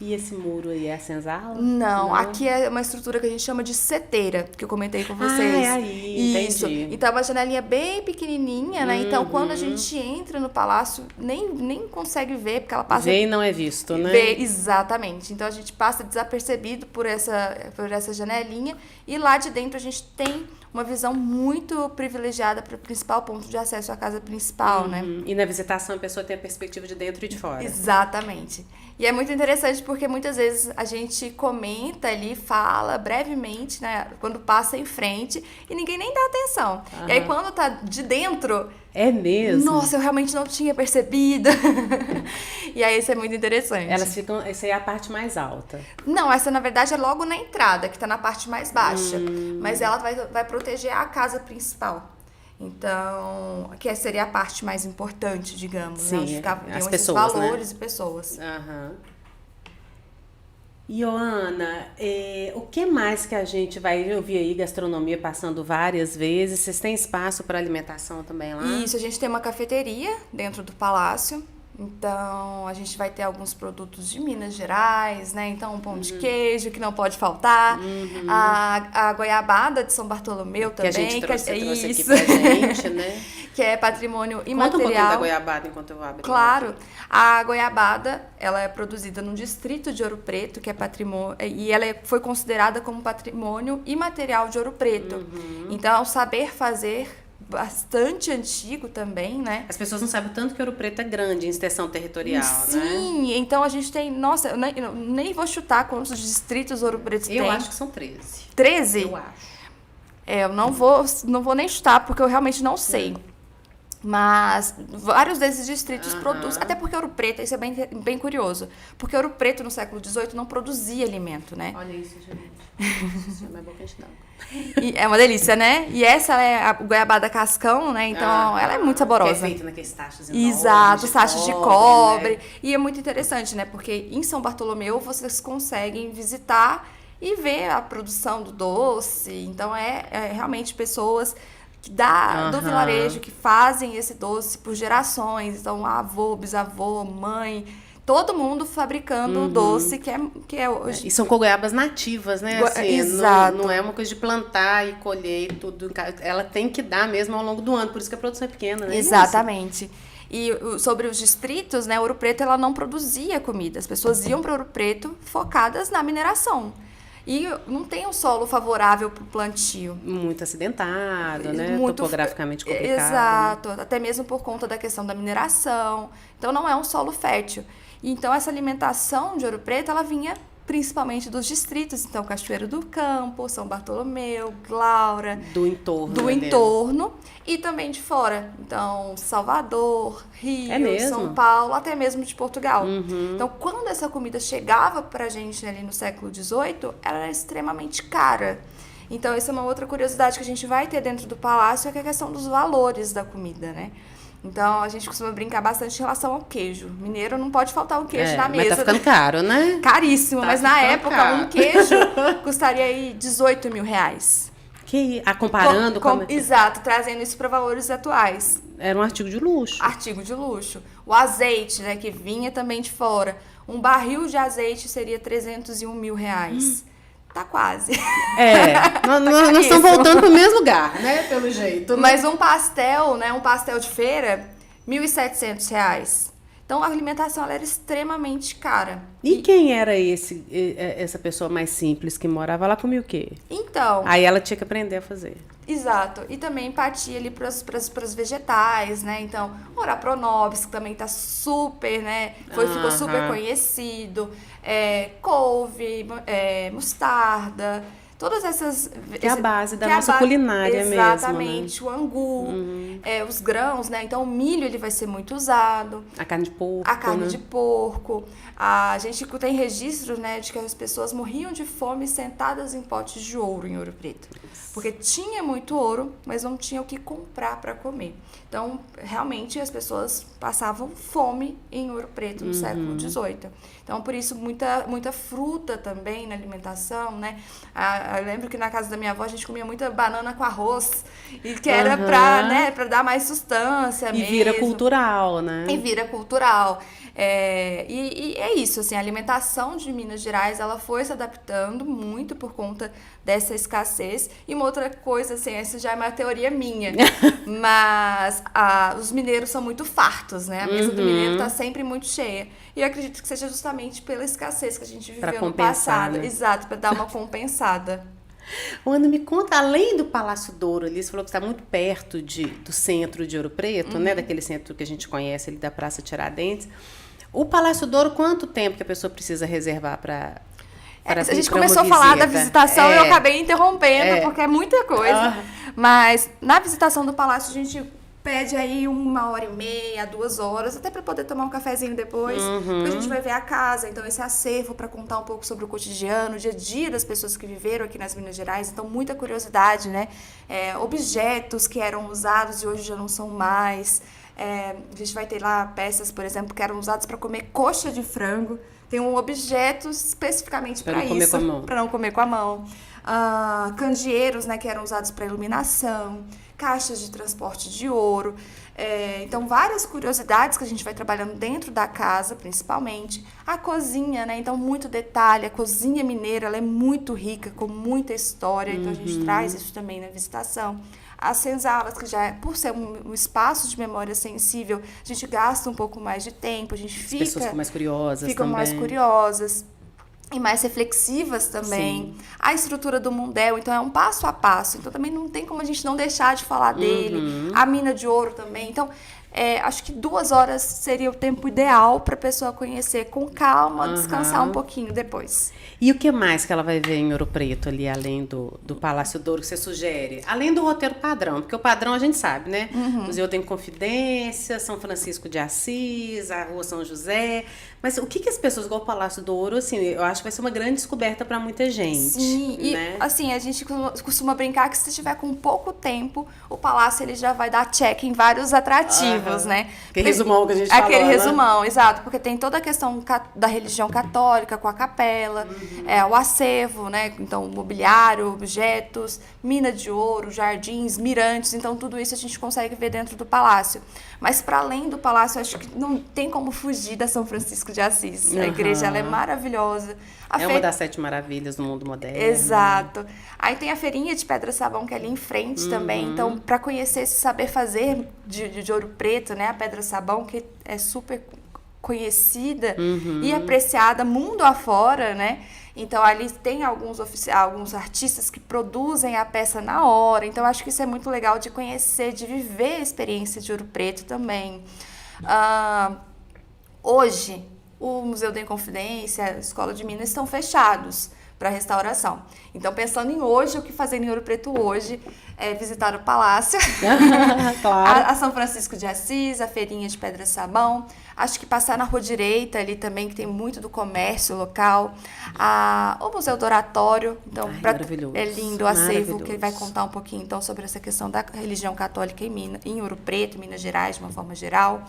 S1: E esse muro aí é a senzala?
S2: Não, aqui é uma estrutura que a gente chama de seteira, que eu comentei com vocês.
S1: É aí,
S2: Isso.
S1: entendi.
S2: Então, é uma janelinha bem pequenininha, né? Então, quando a gente entra no palácio, nem consegue ver, porque ela passa...
S1: Vê e não é visto, né?
S2: Vê, exatamente. Então, a gente passa desapercebido por essa janelinha e lá de dentro a gente tem uma visão muito privilegiada para o principal ponto de acesso à casa principal, né?
S1: E na visitação a pessoa tem a perspectiva de dentro e de fora.
S2: Exatamente. E é muito interessante porque muitas vezes a gente comenta ali, fala brevemente, né? Quando passa em frente e ninguém nem dá atenção. E aí quando tá de dentro...
S1: É mesmo?
S2: Nossa, eu realmente não tinha percebido. E aí isso é muito interessante.
S1: Elas ficam... Essa aí é a parte mais alta.
S2: Não, essa na verdade é logo na entrada, que tá na parte mais baixa. Mas ela vai proteger a casa principal. Então, que seria a parte mais importante, digamos.
S1: Sim,
S2: né? Onde ficavam
S1: as
S2: esses
S1: pessoas,
S2: valores,
S1: né?
S2: E pessoas.
S1: E, Ana, o que mais que a gente vai ouvir aí, gastronomia passando várias vezes? Vocês têm espaço para alimentação também lá?
S2: Isso, a gente tem uma cafeteria dentro do palácio. Então, a gente vai ter alguns produtos de Minas Gerais, né? Então, um pão de queijo, que não pode faltar. A goiabada de São Bartolomeu também.
S1: Que a gente trouxe aqui
S2: isso.
S1: pra gente, né?
S2: Que é patrimônio imaterial.
S1: Conta um pouquinho da goiabada enquanto eu abro.
S2: Claro. A goiabada, ela é produzida no distrito de Ouro Preto, que é patrimônio... E ela foi considerada como patrimônio imaterial de Ouro Preto. Então, é um saber fazer... bastante antigo também, né?
S1: As pessoas não sabem o tanto que Ouro Preto é grande em extensão territorial,
S2: Sim,
S1: né?
S2: Sim, então a gente tem... Nossa, eu nem vou chutar quantos distritos Ouro Preto tem.
S1: Eu acho que são 13.
S2: 13?
S1: Eu acho.
S2: Eu não vou nem chutar, porque eu realmente não sei. Mas vários desses distritos produzem... Até porque Ouro Preto, isso é bem curioso. Porque Ouro Preto, no século XVIII, não produzia alimento, né?
S1: Olha isso, gente. Isso é mais boca de d'água.
S2: E é uma delícia, né? E essa é a goiabada cascão, né? Então, ela é muito saborosa.
S1: Que é feita naqueles tachos
S2: Exato, os tachos de cobre.
S1: Né?
S2: E é muito interessante, né? Porque em São Bartolomeu, vocês conseguem visitar e ver a produção do doce. Então, é realmente pessoas... do vilarejo que fazem esse doce por gerações. Então, avô, bisavô, mãe, todo mundo fabricando o doce que é hoje.
S1: E são com goiabas nativas, né? Assim,
S2: exato.
S1: Não é uma coisa de plantar e colher e tudo. Ela tem que dar mesmo ao longo do ano, por isso que a produção é pequena, né?
S2: Exatamente. E sobre os distritos, né? Ouro Preto ela não produzia comida. As pessoas iam para Ouro Preto focadas na mineração. E não tem um solo favorável para o plantio.
S1: Muito acidentado, né? Topograficamente complicado.
S2: Exato, até mesmo por conta da questão da mineração. Então, não é um solo fértil. Então, essa alimentação de Ouro Preto, ela vinha principalmente dos distritos, então Cachoeiro do Campo, São Bartolomeu, Glaura,
S1: do entorno.
S2: Do entorno e também de fora. Então, Salvador, Rio, São Paulo, até mesmo de Portugal. Então, quando essa comida chegava pra gente ali no século XVIII, ela era extremamente cara. Então, essa é uma outra curiosidade que a gente vai ter dentro do palácio, é que é a questão dos valores da comida, né? Então, a gente costuma brincar bastante em relação ao queijo. Mineiro não pode faltar um queijo na mesa.
S1: Mas tá ficando caro, né?
S2: Caríssimo,
S1: tá
S2: mas na época
S1: caro.
S2: Um queijo custaria aí 18 mil reais.
S1: Comparando com...
S2: Exato, trazendo isso para valores atuais.
S1: Era um artigo de luxo.
S2: Artigo de luxo. O azeite, né, que vinha também de fora. Um barril de azeite seria 301 mil reais. Tá quase.
S1: Nós estamos voltando para o mesmo lugar, né? Pelo jeito.
S2: Mas um pastel, né? Um pastel de feira, R$ 1.700. Então, a alimentação ela era extremamente cara.
S1: E quem era essa pessoa mais simples que morava lá, comia o quê?
S2: Então...
S1: Aí ela tinha que aprender a fazer.
S2: Exato. E também empatia ali para os vegetais, né? Então, Ora Pronobis, que também tá super, né? Ficou super conhecido. Couve, mostarda... Todas essas...
S1: Que é a base da nossa culinária mesmo,
S2: exatamente, né? O angu, os grãos, né? Então, o milho, ele vai ser muito usado.
S1: A carne de porco,
S2: A carne de porco. A gente tem registros, né, de que as pessoas morriam de fome sentadas em potes de ouro em Ouro Preto. Porque tinha muito ouro, mas não tinha o que comprar para comer. Então, realmente, as pessoas passavam fome em Ouro Preto no século XVIII. Então, por isso, muita fruta também na alimentação, né? Eu lembro que na casa da minha avó a gente comia muita banana com arroz, e que era para dar mais sustância mesmo.
S1: E vira cultural, né?
S2: E vira cultural. E é isso, assim, a alimentação de Minas Gerais, ela foi se adaptando muito por conta dessa escassez. E uma outra coisa, assim, essa já é uma teoria minha, mas os mineiros são muito fartos, né? A mesa do mineiro tá sempre muito cheia. E eu acredito que seja justamente pela escassez que a gente viveu no passado.
S1: Né?
S2: Exato, para dar uma compensada.
S1: Ana, me conta, além do Palácio Douro ali, você falou que está muito perto do centro de Ouro Preto, né? Daquele centro que a gente conhece ali da Praça Tiradentes. O Palácio Douro, quanto tempo que a pessoa precisa reservar para
S2: a gente começou a falar da visitação e eu acabei interrompendo, porque é muita coisa. Mas na visitação do Palácio a gente pede aí 1h30, 2 horas, até para poder tomar um cafezinho depois, porque a gente vai ver a casa, então esse acervo para contar um pouco sobre o cotidiano, o dia a dia das pessoas que viveram aqui nas Minas Gerais, então muita curiosidade, né? Objetos que eram usados e hoje já não são mais. A gente vai ter lá peças, por exemplo, que eram usadas para comer coxa de frango. Tem um objeto especificamente para isso, para não comer com a mão. Candeeiros, né, que eram usados para iluminação, caixas de transporte de ouro. Então, várias curiosidades que a gente vai trabalhando dentro da casa, principalmente. A cozinha, né? Então, muito detalhe. A cozinha mineira, ela é muito rica, com muita história. Então, a gente traz isso também na visitação. As senzalas, que já, por ser um espaço de memória sensível, a gente gasta um pouco mais de tempo, a gente
S1: As pessoas ficam mais curiosas
S2: ficam
S1: também.
S2: mais curiosas e mais reflexivas também.
S1: Sim.
S2: A estrutura do mundel, então é um passo a passo. Então também não tem como a gente não deixar de falar dele. A mina de ouro também. Então, acho que 2 horas seria o tempo ideal para a pessoa conhecer com calma, descansar um pouquinho depois.
S1: E o que mais que ela vai ver em Ouro Preto ali, além do Palácio Douro, que você sugere? Além do roteiro padrão, porque o padrão a gente sabe, né? Museu da Inconfidência, São Francisco de Assis, a Rua São José. Mas o que as pessoas, igual o Palácio Douro, assim, eu acho que vai ser uma grande descoberta para muita gente.
S2: Sim,
S1: né?
S2: E assim, a gente costuma brincar que se você tiver com pouco tempo, o palácio ele já vai dar check em vários atrativos, né?
S1: Aquele resumão que a gente falou,
S2: Aquele
S1: né?
S2: resumão, exato, porque tem toda a questão da religião católica com a capela, o acervo, né? Então, mobiliário, objetos, mina de ouro, jardins, mirantes, então tudo isso a gente consegue ver dentro do palácio. Mas para além do palácio, acho que não tem como fugir da São Francisco de Assis. A igreja ela é maravilhosa.
S1: Uma das 7 maravilhas do mundo moderno.
S2: Exato. Aí tem a feirinha de Pedra Sabão, que é ali em frente também. Então, para conhecer esse saber fazer de Ouro Preto, né? A Pedra Sabão, que é super conhecida e apreciada mundo afora, né? Então, ali tem alguns artistas que produzem a peça na hora. Então, acho que isso é muito legal de conhecer, de viver a experiência de Ouro Preto também. Hoje, o Museu da Inconfidência, a Escola de Minas estão fechados para restauração. Então, pensando em hoje, o que fazer em Ouro Preto hoje é visitar o Palácio,
S1: Claro.
S2: a São Francisco de Assis, a Feirinha de Pedra Sabão, acho que passar na Rua Direita ali também, que tem muito do comércio local, o Museu do Oratório, então
S1: Maravilhoso.
S2: é lindo o acervo,
S1: Maravilhoso.
S2: que ele vai contar um pouquinho então sobre essa questão da religião católica em Ouro Preto, Minas Gerais, de uma forma geral.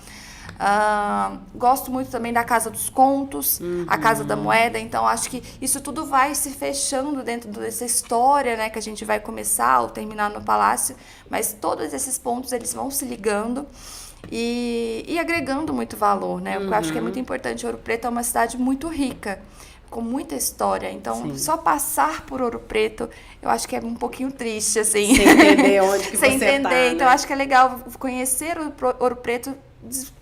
S2: Gosto muito também da Casa dos Contos, a Casa da Moeda, então acho que isso tudo vai se fechando dentro dessa história, né, que a gente vai começar ou terminar no Palácio, mas todos esses pontos eles vão se ligando e agregando muito valor, né? Eu acho que é muito importante. Ouro Preto é uma cidade muito rica, com muita história, então
S1: Sim.
S2: só passar por Ouro Preto eu acho que é um pouquinho triste, assim.
S1: Sem entender onde que
S2: Sem
S1: você
S2: entender,
S1: tá,
S2: então
S1: né?
S2: acho que é legal conhecer o Ouro Preto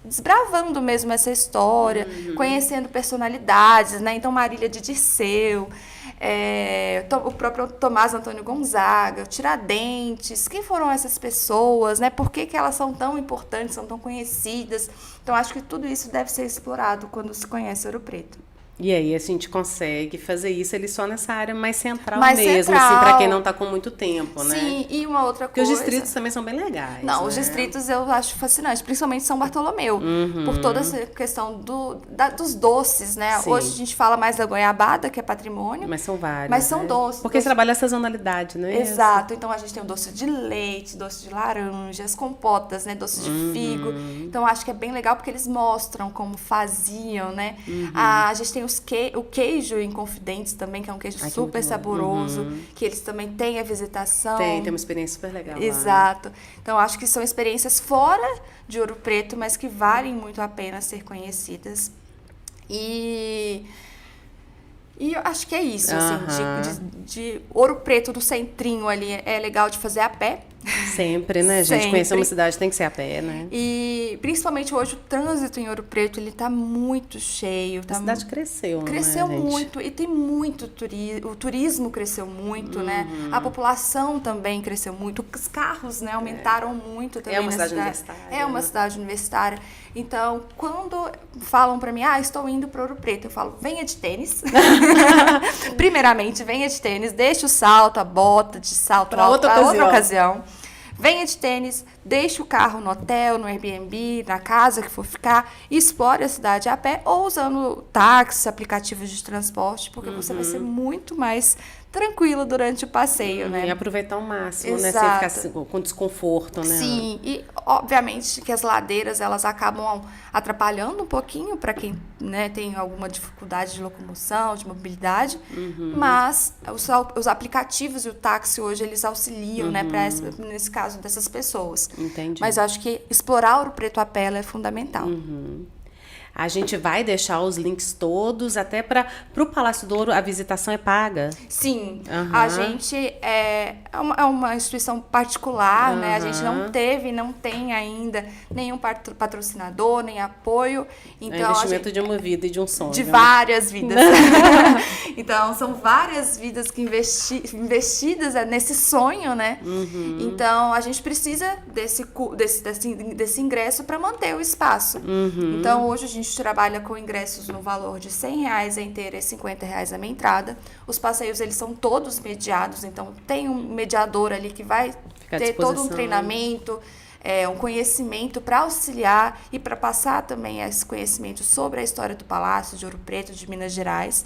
S2: desbravando mesmo essa história, conhecendo personalidades, né? Então, Marília de Dirceu, o próprio Tomás Antônio Gonzaga, o Tiradentes, quem foram essas pessoas, né? Por que elas são tão importantes, são tão conhecidas? Então, acho que tudo isso deve ser explorado quando se conhece Ouro Preto.
S1: E aí a gente consegue fazer isso ali só nessa área mais central
S2: Mais
S1: mesmo,
S2: central.
S1: assim, para quem não tá com muito tempo, né?
S2: Sim, e uma outra
S1: Porque
S2: coisa...
S1: os distritos também são bem legais,
S2: Não,
S1: né?
S2: os distritos eu acho fascinante, principalmente São Bartolomeu, por toda essa questão dos doces, né?
S1: Sim.
S2: Hoje a gente fala mais da goiabada, que é patrimônio,
S1: Mas são vários,
S2: mas são
S1: né?
S2: doces.
S1: Porque você trabalha a sazonalidade, não é isso?
S2: Exato, então a gente tem o doce de leite, doce de laranja, as compotas, né? Doce de figo. Então acho que é bem legal porque eles mostram como faziam, né? A gente tem o queijo em Confidentes também, que é um queijo
S1: Ai, que
S2: super
S1: muito bom.
S2: saboroso, que eles também têm a visitação.
S1: Tem uma experiência super legal lá, né?
S2: Exato. Então, acho que são experiências fora de Ouro Preto, mas que valem muito a pena ser conhecidas. E eu acho que é isso, assim, de Ouro Preto do centrinho ali, é legal de fazer a pé.
S1: Sempre, né, gente?
S2: Sempre.
S1: Conhecer uma cidade tem que ser a pé, né?
S2: E, principalmente hoje, o trânsito em Ouro Preto, ele tá muito cheio.
S1: A cidade cresceu,
S2: Cresceu
S1: né, gente?
S2: muito, e tem muito turismo, o turismo cresceu muito, né? A população também cresceu muito, os carros, né, aumentaram muito também
S1: É uma
S2: na
S1: cidade
S2: cidade.
S1: universitária,
S2: É uma
S1: né?
S2: cidade universitária. Então, quando falam pra mim, estou indo para Ouro Preto, eu falo, venha de tênis. Primeiramente, venha de tênis, deixa o salto, a bota de salto
S1: Pra
S2: alto
S1: outra
S2: pra outra
S1: ocasião.
S2: ocasião. Venha de tênis, deixe o carro no hotel, no Airbnb, na casa que for ficar, e explore a cidade a pé ou usando táxis, aplicativos de transporte, porque você vai ser muito mais tranquilo durante o passeio, né?
S1: E aproveitar ao máximo, né? Sem
S2: Exato.
S1: ficar assim, com desconforto, né?
S2: Sim, e obviamente que as ladeiras elas acabam atrapalhando um pouquinho para quem, né, tem alguma dificuldade de locomoção, de mobilidade, mas os aplicativos e o táxi hoje eles auxiliam, né, nesse caso dessas pessoas.
S1: Entendi.
S2: Mas eu acho que explorar Ouro Preto a pé é fundamental.
S1: A gente vai deixar os links todos, até para o Palácio do Ouro, a visitação é paga.
S2: Sim,
S1: Aham.
S2: a gente é uma instituição particular, né? A gente não teve, não tem ainda nenhum patrocinador, nem apoio. Então,
S1: É investimento de uma vida e de um sonho.
S2: de
S1: né?
S2: várias vidas. Então, são várias vidas que investidas nesse sonho, né? Então, a gente precisa desse ingresso para manter o espaço. Então, hoje a gente trabalha com ingressos no valor de R$100 a inteira e R$50 a meia entrada. Os passeios, eles são todos mediados, então tem um mediador ali que vai
S1: Fica à
S2: ter todo um
S1: disposição.
S2: treinamento, um conhecimento para auxiliar e para passar também esse conhecimento sobre a história do Palácio de Ouro Preto, de Minas Gerais.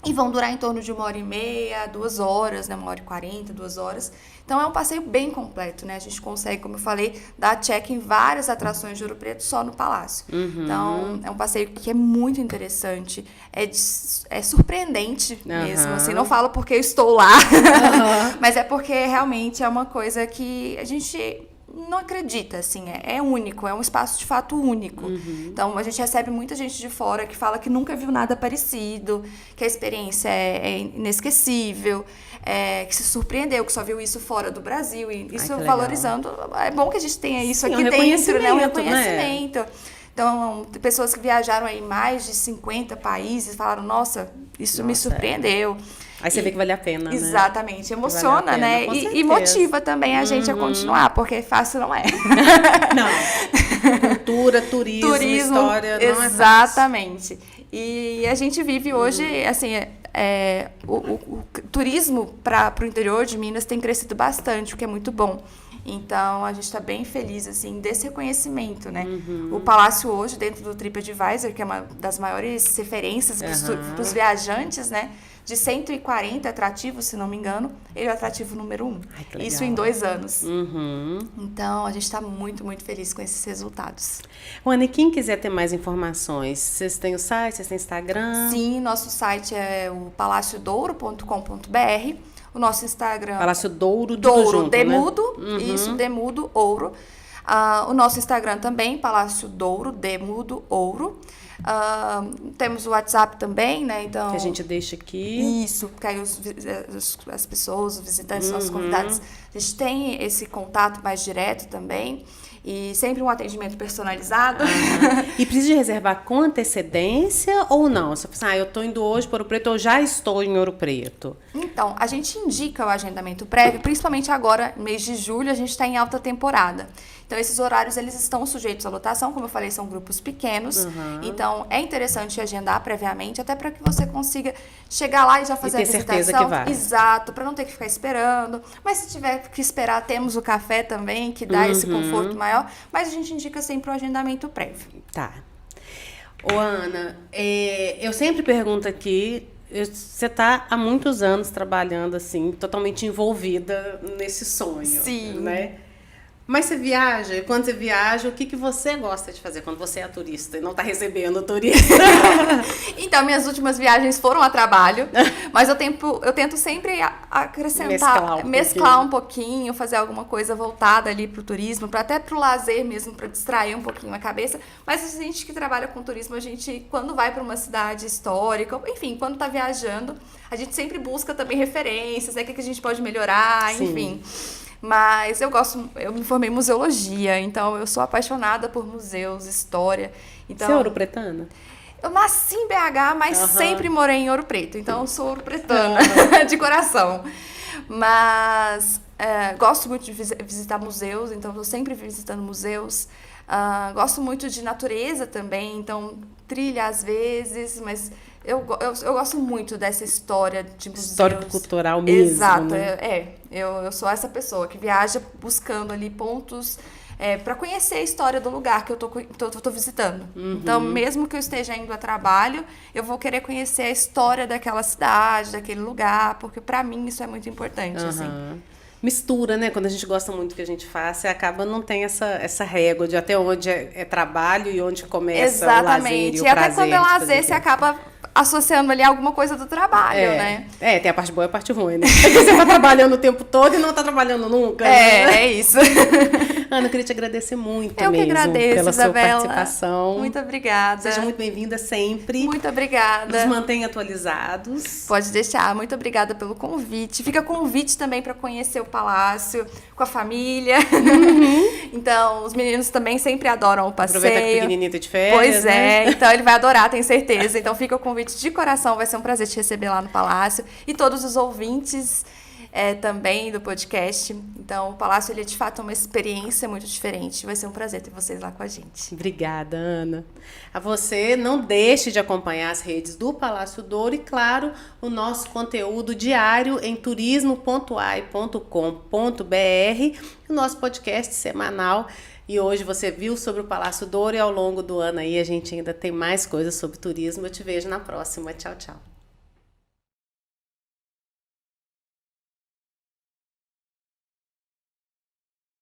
S2: E vão durar em torno de 1h30, 2 horas, né? 1h40, 2 horas. Então, é um passeio bem completo, né? A gente consegue, como eu falei, dar check em várias atrações de Ouro Preto só no Palácio. Então, é um passeio que é muito interessante. É surpreendente mesmo, assim. Não falo porque eu estou lá, mas é porque realmente é uma coisa que a gente não acredita, assim, é único, é um espaço de fato único. Então, a gente recebe muita gente de fora que fala que nunca viu nada parecido, que a experiência é inesquecível, que se surpreendeu, que só viu isso fora do Brasil, e isso
S1: que legal.
S2: valorizando. É bom que a gente tenha isso
S1: Sim,
S2: aqui
S1: um
S2: dentro, né? Um
S1: reconhecimento, né?
S2: reconhecimento. Então, tem pessoas que viajaram aí mais de 50 países e falaram, nossa, isso me surpreendeu.
S1: Aí você vê que vale a pena, né?
S2: Exatamente,
S1: Vale
S2: emociona,
S1: a pena,
S2: né?
S1: com
S2: E
S1: certeza.
S2: motiva também a gente a continuar, porque fácil não é.
S1: Não. Cultura, turismo, história, não é fácil.
S2: Exatamente. E a gente vive hoje, assim, o turismo para o interior de Minas tem crescido bastante, o que é muito bom. Então, a gente está bem feliz, assim, desse reconhecimento, né? O Palácio hoje, dentro do TripAdvisor, que é uma das maiores referências para os viajantes, né? De 140 atrativos, se não me engano, ele é o atrativo número 1.
S1: Ai, que legal.
S2: Isso em 2 anos. Então, a gente está muito, muito feliz com esses resultados.
S1: Ana, e quem quiser ter mais informações, vocês têm o site, vocês têm Instagram?
S2: Sim, nosso site é o palaciodouro.com.br. O nosso Instagram...
S1: Palácio Douro, tudo junto,
S2: Demudo,
S1: né?
S2: Isso, Demudo Ouro. O nosso Instagram também, Palácio Douro, Demudo Ouro. Temos o WhatsApp também, né? Então,
S1: que a gente deixa aqui.
S2: Isso, porque aí as pessoas, os visitantes, nossos convidados, a gente tem esse contato mais direto também. E sempre um atendimento personalizado.
S1: E precisa de reservar com antecedência ou não? Você fala assim, eu estou indo hoje para Ouro Preto, eu já estou em Ouro Preto.
S2: Então, a gente indica o agendamento prévio, principalmente agora, mês de julho, a gente está em alta temporada. Então, esses horários, eles estão sujeitos à lotação, como eu falei, são grupos pequenos. Então, é interessante agendar previamente, até para que você consiga chegar lá e já fazer a visitação.
S1: Certeza que vai.
S2: Exato, para não ter que ficar esperando. Mas se tiver que esperar, temos o café também, que dá esse conforto maior. Mas a gente indica sempre o agendamento prévio.
S1: Tá. Ô, Ana, eu sempre pergunto aqui, você está há muitos anos trabalhando assim, totalmente envolvida nesse sonho.
S2: Sim.
S1: Né? Mas você viaja, e quando você viaja, o que você gosta de fazer quando você é turista e não está recebendo turista?
S2: Então, minhas últimas viagens foram a trabalho, mas eu tento sempre acrescentar, mesclar um pouquinho, fazer alguma coisa voltada ali pro turismo, até pro lazer mesmo, para distrair um pouquinho a cabeça. Mas a gente que trabalha com turismo, a gente, quando vai para uma cidade histórica, enfim, quando tá viajando, a gente sempre busca também referências, né, o que a gente pode melhorar,
S1: Sim.
S2: enfim. Mas eu me formei em museologia, então eu sou apaixonada por museus, história. Então,
S1: você é ouropretana?
S2: Eu nasci em BH, mas sempre morei em Ouro Preto, então eu sou ouropretana de coração. Mas gosto muito de visitar museus, então estou sempre visitando museus. Gosto muito de natureza também, então trilha às vezes, mas eu gosto muito dessa história de museus.
S1: Histórico-cultural mesmo.
S2: Exato,
S1: né?
S2: Eu sou essa pessoa que viaja buscando ali pontos para conhecer a história do lugar que eu tô visitando. Então, mesmo que eu esteja indo a trabalho, eu vou querer conhecer a história daquela cidade, daquele lugar, porque para mim isso é muito importante, assim.
S1: Mistura, né? Quando a gente gosta muito do que a gente faz, você acaba não tem essa régua de até onde é trabalho e onde começa o lazer e o prazer.
S2: E até quando é lazer, você acaba associando ali alguma coisa do trabalho, né?
S1: Tem a parte boa e a parte ruim, né? Porque você tá trabalhando o tempo todo e não tá trabalhando nunca.
S2: É isso.
S1: Ana, eu queria te agradecer muito
S2: eu
S1: mesmo
S2: que agradeço,
S1: pela
S2: Isabela.
S1: sua participação.
S2: Muito obrigada.
S1: Seja muito bem-vinda sempre.
S2: Muito obrigada.
S1: Nos mantenha atualizados.
S2: Pode deixar. Muito obrigada pelo convite. Fica convite também para conhecer o Palácio com a família. Então, os meninos também sempre adoram o passeio.
S1: Aproveita que o pequenininho tá de férias,
S2: Pois
S1: né?
S2: Então ele vai adorar, tenho certeza. Então fica o convite de coração, vai ser um prazer te receber lá no Palácio. E todos os ouvintes também do podcast. Então, o Palácio, ele é de fato uma experiência muito diferente. Vai ser um prazer ter vocês lá com a gente.
S1: Obrigada, Ana. A você, não deixe de acompanhar as redes do Palácio Douro e, claro, o nosso conteúdo diário em turismo.ai.com.br, o nosso podcast semanal. E hoje você viu sobre o Palácio Douro e ao longo do ano aí a gente ainda tem mais coisas sobre turismo. Eu te vejo na próxima. Tchau, tchau.